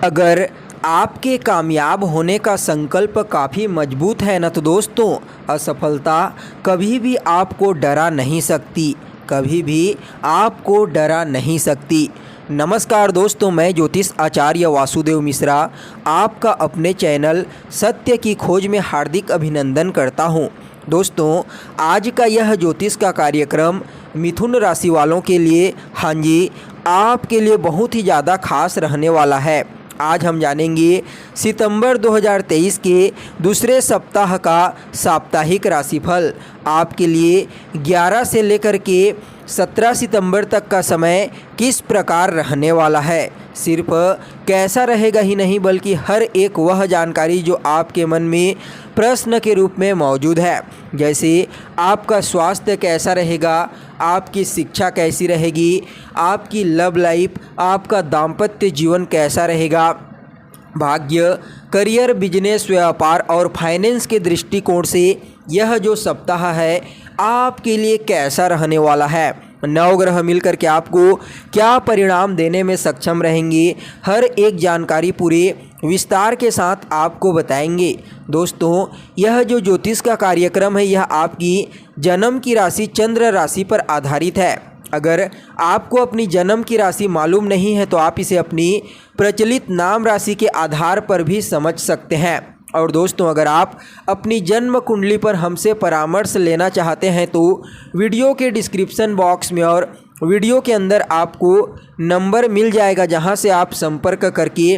अगर आपके कामयाब होने का संकल्प काफ़ी मजबूत है ना, तो दोस्तों असफलता कभी भी आपको डरा नहीं सकती, कभी भी आपको डरा नहीं सकती। नमस्कार दोस्तों, मैं ज्योतिष आचार्य वासुदेव मिश्रा आपका अपने चैनल सत्य की खोज में हार्दिक अभिनंदन करता हूं। दोस्तों, आज का यह ज्योतिष का कार्यक्रम मिथुन राशि वालों के लिए, हाँ जी, आपके लिए बहुत ही ज़्यादा खास रहने वाला है। आज हम जानेंगे सितंबर 2023 के दूसरे सप्ताह का साप्ताहिक राशिफल। आपके लिए 11 से लेकर के 17 सितंबर तक का समय किस प्रकार रहने वाला है। सिर्फ कैसा रहेगा ही नहीं, बल्कि हर एक वह जानकारी जो आपके मन में प्रश्न के रूप में मौजूद है, जैसे आपका स्वास्थ्य कैसा रहेगा, आपकी शिक्षा कैसी रहेगी, आपकी लव लाइफ, आपका दाम्पत्य जीवन कैसा रहेगा, भाग्य, करियर, बिजनेस, व्यापार और फाइनेंस के दृष्टिकोण से यह जो सप्ताह है आपके लिए कैसा रहने वाला है। नवग्रह मिलकर के आपको क्या परिणाम देने में सक्षम रहेंगे, हर एक जानकारी पूरे विस्तार के साथ आपको बताएंगे। दोस्तों, यह जो ज्योतिष का कार्यक्रम है यह आपकी जन्म की राशि चंद्र राशि पर आधारित है। अगर आपको अपनी जन्म की राशि मालूम नहीं है तो आप इसे अपनी प्रचलित नाम राशि के आधार पर भी समझ सकते हैं। और दोस्तों, अगर आप अपनी जन्म कुंडली पर हमसे परामर्श लेना चाहते हैं तो वीडियो के डिस्क्रिप्शन बॉक्स में और वीडियो के अंदर आपको नंबर मिल जाएगा, जहां से आप संपर्क करके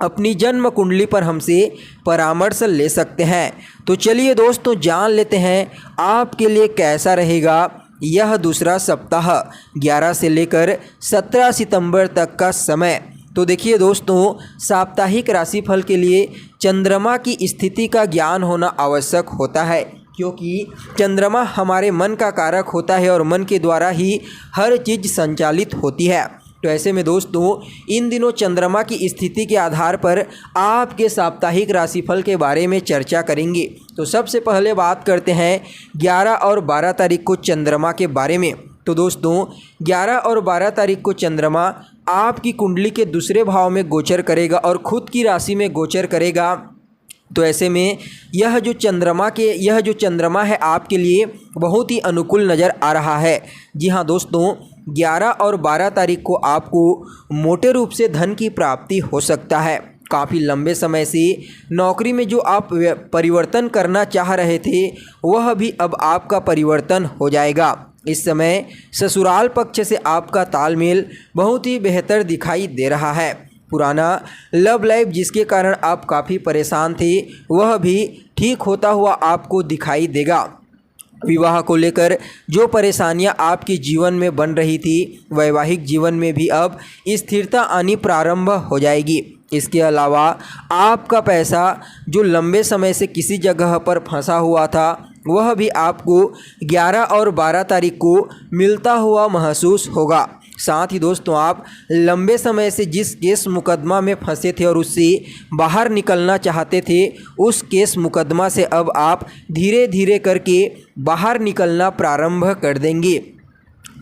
अपनी जन्म कुंडली पर हमसे परामर्श ले सकते हैं। तो चलिए दोस्तों, जान लेते हैं आपके लिए कैसा रहेगा यह दूसरा सप्ताह 11 से लेकर 17 सितंबर तक का समय। तो देखिए दोस्तों, साप्ताहिक राशिफल के लिए चंद्रमा की स्थिति का ज्ञान होना आवश्यक होता है, क्योंकि चंद्रमा हमारे मन का कारक होता है और मन के द्वारा ही हर चीज़ संचालित होती है। तो ऐसे में दोस्तों, इन दिनों चंद्रमा की स्थिति के आधार पर आपके साप्ताहिक राशिफल के बारे में चर्चा करेंगे। तो सबसे पहले बात करते हैं 11 और 12 तारीख को चंद्रमा के बारे में। तो दोस्तों, 11 और 12 तारीख को चंद्रमा आपकी कुंडली के दूसरे भाव में गोचर करेगा और खुद की राशि में गोचर करेगा। तो ऐसे में यह जो चंद्रमा है आपके लिए बहुत ही अनुकूल नज़र आ रहा है। जी हाँ दोस्तों, 11 और 12 तारीख को आपको मोटे रूप से धन की प्राप्ति हो सकता है। काफ़ी लंबे समय से नौकरी में जो आप परिवर्तन करना चाह रहे थे वह भी अब आपका परिवर्तन हो जाएगा। इस समय ससुराल पक्ष से आपका तालमेल बहुत ही बेहतर दिखाई दे रहा है। पुराना लव लाइफ जिसके कारण आप काफ़ी परेशान थे वह भी ठीक होता हुआ आपको दिखाई देगा। विवाह को लेकर जो परेशानियां आपके जीवन में बन रही थी, वैवाहिक जीवन में भी अब स्थिरता आनी प्रारंभ हो जाएगी। इसके अलावा आपका पैसा जो लंबे समय से किसी जगह पर फंसा हुआ था वह भी आपको 11 और 12 तारीख को मिलता हुआ महसूस होगा। साथ ही दोस्तों, आप लंबे समय से जिस केस मुकदमा में फंसे थे और उससे बाहर निकलना चाहते थे, उस केस मुकदमा से अब आप धीरे धीरे करके बाहर निकलना प्रारंभ कर देंगे।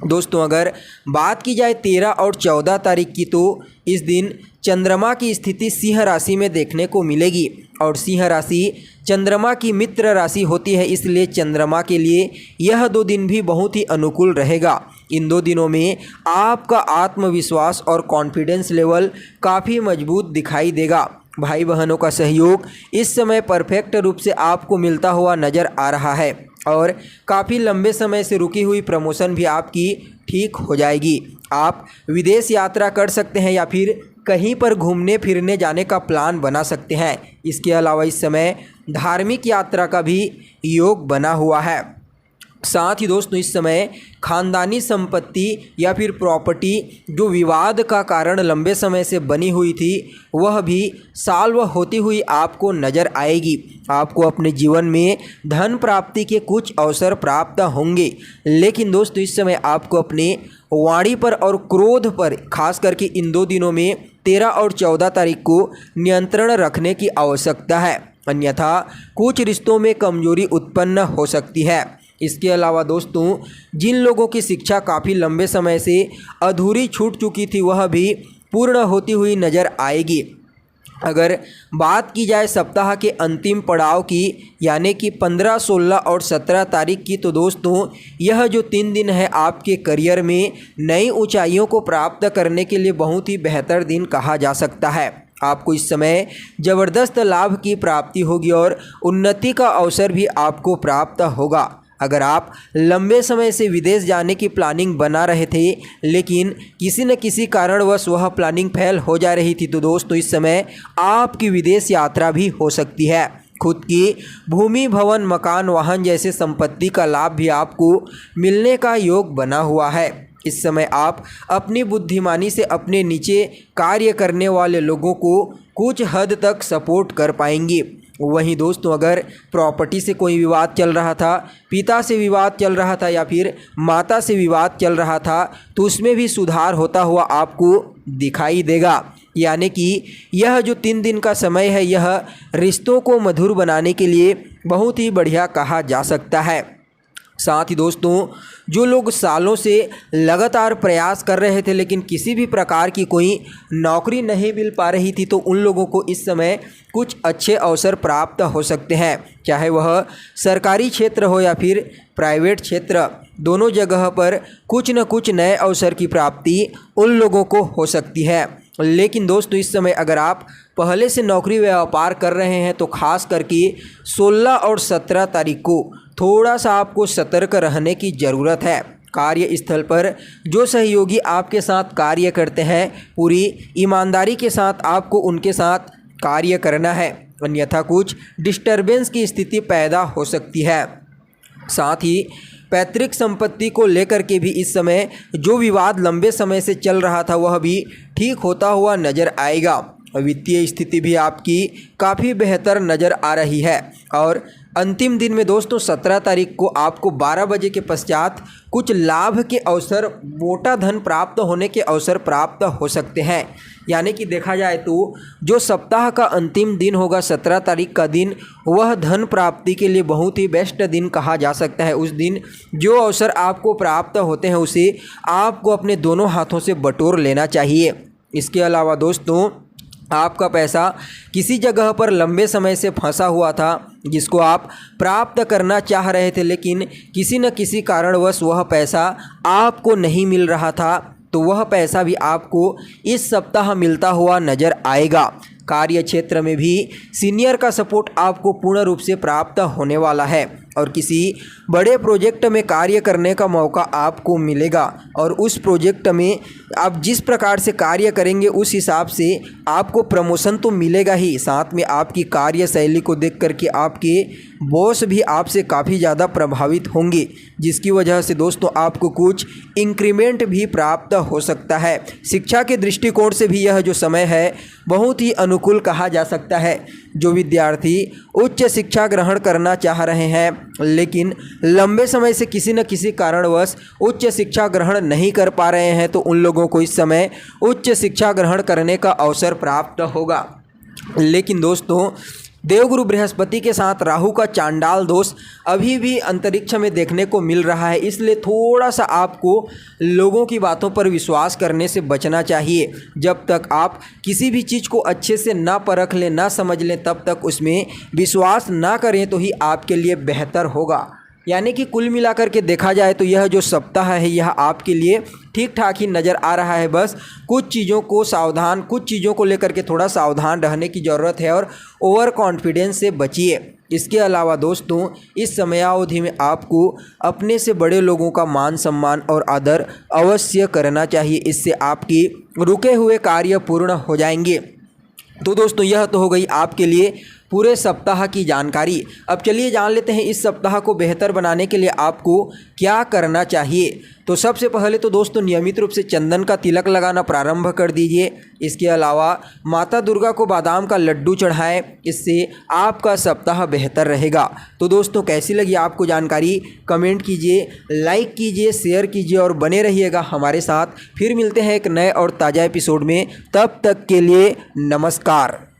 दोस्तों, अगर बात की जाए 13 और 14 तारीख की, तो इस दिन चंद्रमा की स्थिति सिंह राशि में देखने को मिलेगी और सिंह राशि चंद्रमा की मित्र राशि होती है, इसलिए चंद्रमा के लिए यह 2 दिन भी बहुत ही अनुकूल रहेगा। इन 2 दिनों में आपका आत्मविश्वास और कॉन्फिडेंस लेवल काफ़ी मजबूत दिखाई देगा। भाई बहनों का सहयोग इस समय परफेक्ट रूप से आपको मिलता हुआ नज़र आ रहा है और काफ़ी लंबे समय से रुकी हुई प्रमोशन भी आपकी ठीक हो जाएगी। आप विदेश यात्रा कर सकते हैं या फिर कहीं पर घूमने फिरने जाने का प्लान बना सकते हैं। इसके अलावा इस समय धार्मिक यात्रा का भी योग बना हुआ है। साथ ही दोस्तों, इस समय खानदानी संपत्ति या फिर प्रॉपर्टी जो विवाद का कारण लंबे समय से बनी हुई थी वह भी सॉल्व होती हुई आपको नज़र आएगी। आपको अपने जीवन में धन प्राप्ति के कुछ अवसर प्राप्त होंगे, लेकिन दोस्तों इस समय आपको अपने वाणी पर और क्रोध पर, खास करके इन 2 दिनों में 13 और 14 तारीख को नियंत्रण रखने की आवश्यकता है, अन्यथा कुछ रिश्तों में कमजोरी उत्पन्न हो सकती है। इसके अलावा दोस्तों, जिन लोगों की शिक्षा काफ़ी लंबे समय से अधूरी छूट चुकी थी वह भी पूर्ण होती हुई नज़र आएगी। अगर बात की जाए सप्ताह के अंतिम पड़ाव की यानी कि 15, 16 और 17 तारीख की, तो दोस्तों यह जो 3 दिन है आपके करियर में नई ऊंचाइयों को प्राप्त करने के लिए बहुत ही बेहतर दिन कहा जा सकता है। आपको इस समय ज़बरदस्त लाभ की प्राप्ति होगी और उन्नति का अवसर भी आपको प्राप्त होगा। अगर आप लंबे समय से विदेश जाने की प्लानिंग बना रहे थे लेकिन किसी न किसी कारणवश वह प्लानिंग फेल हो जा रही थी, तो दोस्तों इस समय आपकी विदेश यात्रा भी हो सकती है। खुद की भूमि, भवन, मकान, वाहन जैसे संपत्ति का लाभ भी आपको मिलने का योग बना हुआ है। इस समय आप अपनी बुद्धिमानी से अपने नीचे कार्य करने वाले लोगों को कुछ हद तक सपोर्ट कर पाएंगे। वहीं दोस्तों अगर प्रॉपर्टी से कोई विवाद चल रहा था, पिता से विवाद चल रहा था या फिर माता से विवाद चल रहा था, तो उसमें भी सुधार होता हुआ आपको दिखाई देगा। यानी कि यह जो 3 दिन का समय है यह रिश्तों को मधुर बनाने के लिए बहुत ही बढ़िया कहा जा सकता है। साथ ही दोस्तों जो लोग सालों से लगातार प्रयास कर रहे थे लेकिन किसी भी प्रकार की कोई नौकरी नहीं मिल पा रही थी, तो उन लोगों को इस समय कुछ अच्छे अवसर प्राप्त हो सकते हैं। चाहे वह सरकारी क्षेत्र हो या फिर प्राइवेट क्षेत्र, दोनों जगह पर कुछ न कुछ नए अवसर की प्राप्ति उन लोगों को हो सकती है। लेकिन दोस्तों इस समय अगर आप पहले से नौकरी व्यापार कर रहे हैं तो खास करके 16 और 17 तारीख को थोड़ा सा आपको सतर्क रहने की ज़रूरत है। कार्यस्थल पर जो सहयोगी आपके साथ कार्य करते हैं पूरी ईमानदारी के साथ आपको उनके साथ कार्य करना है, अन्यथा कुछ डिस्टरबेंस की स्थिति पैदा हो सकती है। साथ ही पैतृक संपत्ति को लेकर के भी इस समय जो विवाद लंबे समय से चल रहा था वह भी ठीक होता हुआ नज़र आएगा। वित्तीय स्थिति भी आपकी काफ़ी बेहतर नज़र आ रही है। और अंतिम दिन में दोस्तों 17 तारीख को आपको 12 बजे के पश्चात कुछ लाभ के अवसर, मोटा धन प्राप्त होने के अवसर प्राप्त हो सकते हैं। यानी कि देखा जाए तो जो सप्ताह का अंतिम दिन होगा 17 तारीख का दिन, वह धन प्राप्ति के लिए बहुत ही बेस्ट दिन कहा जा सकता है। उस दिन जो अवसर आपको प्राप्त होते हैं उसे आपको अपने दोनों हाथों से बटोर लेना चाहिए। इसके अलावा दोस्तों आपका पैसा किसी जगह पर लंबे समय से फंसा हुआ था जिसको आप प्राप्त करना चाह रहे थे लेकिन किसी न किसी कारणवश वह पैसा आपको नहीं मिल रहा था, तो वह पैसा भी आपको इस सप्ताह मिलता हुआ नज़र आएगा। कार्य क्षेत्र में भी सीनियर का सपोर्ट आपको पूर्ण रूप से प्राप्त होने वाला है और किसी बड़े प्रोजेक्ट में कार्य करने का मौका आपको मिलेगा। और उस प्रोजेक्ट में आप जिस प्रकार से कार्य करेंगे उस हिसाब से आपको प्रमोशन तो मिलेगा ही, साथ में आपकी कार्यशैली को देख करके आपके बॉस भी आपसे काफ़ी ज़्यादा प्रभावित होंगे, जिसकी वजह से दोस्तों आपको कुछ इंक्रीमेंट भी प्राप्त हो सकता है। शिक्षा के दृष्टिकोण से भी यह जो समय है बहुत ही अनुकूल कहा जा सकता है। जो विद्यार्थी उच्च शिक्षा ग्रहण करना चाह रहे हैं लेकिन लंबे समय से किसी न किसी कारणवश उच्च शिक्षा ग्रहण नहीं कर पा रहे हैं, तो उन लोगों को इस समय उच्च शिक्षा ग्रहण करने का अवसर प्राप्त होगा। लेकिन दोस्तों देवगुरु बृहस्पति के साथ राहु का चांडाल दोष अभी भी अंतरिक्ष में देखने को मिल रहा है, इसलिए थोड़ा सा आपको लोगों की बातों पर विश्वास करने से बचना चाहिए। जब तक आप किसी भी चीज़ को अच्छे से ना परख लें, ना समझ लें, तब तक उसमें विश्वास ना करें तो ही आपके लिए बेहतर होगा। यानी कि कुल मिलाकर के देखा जाए तो यह जो सप्ताह है यह आपके लिए ठीक ठाक ही नज़र आ रहा है। बस कुछ चीज़ों को लेकर के थोड़ा सावधान रहने की ज़रूरत है और ओवर कॉन्फिडेंस से बचिए। इसके अलावा दोस्तों इस समयावधि में आपको अपने से बड़े लोगों का मान सम्मान और आदर अवश्य करना चाहिए, इससे आपके रुके हुए कार्य पूर्ण हो जाएंगे। तो दोस्तों यह तो हो गई आपके लिए पूरे सप्ताह की जानकारी। अब चलिए जान लेते हैं इस सप्ताह को बेहतर बनाने के लिए आपको क्या करना चाहिए। तो सबसे पहले तो दोस्तों नियमित रूप से चंदन का तिलक लगाना प्रारंभ कर दीजिए। इसके अलावा माता दुर्गा को बादाम का लड्डू चढ़ाएं, इससे आपका सप्ताह बेहतर रहेगा। तो दोस्तों कैसी लगी आपको जानकारी कमेंट कीजिए, लाइक कीजिए, शेयर कीजिए और बने रहिएगा हमारे साथ। फिर मिलते हैं एक नए और ताज़ा एपिसोड में, तब तक के लिए नमस्कार।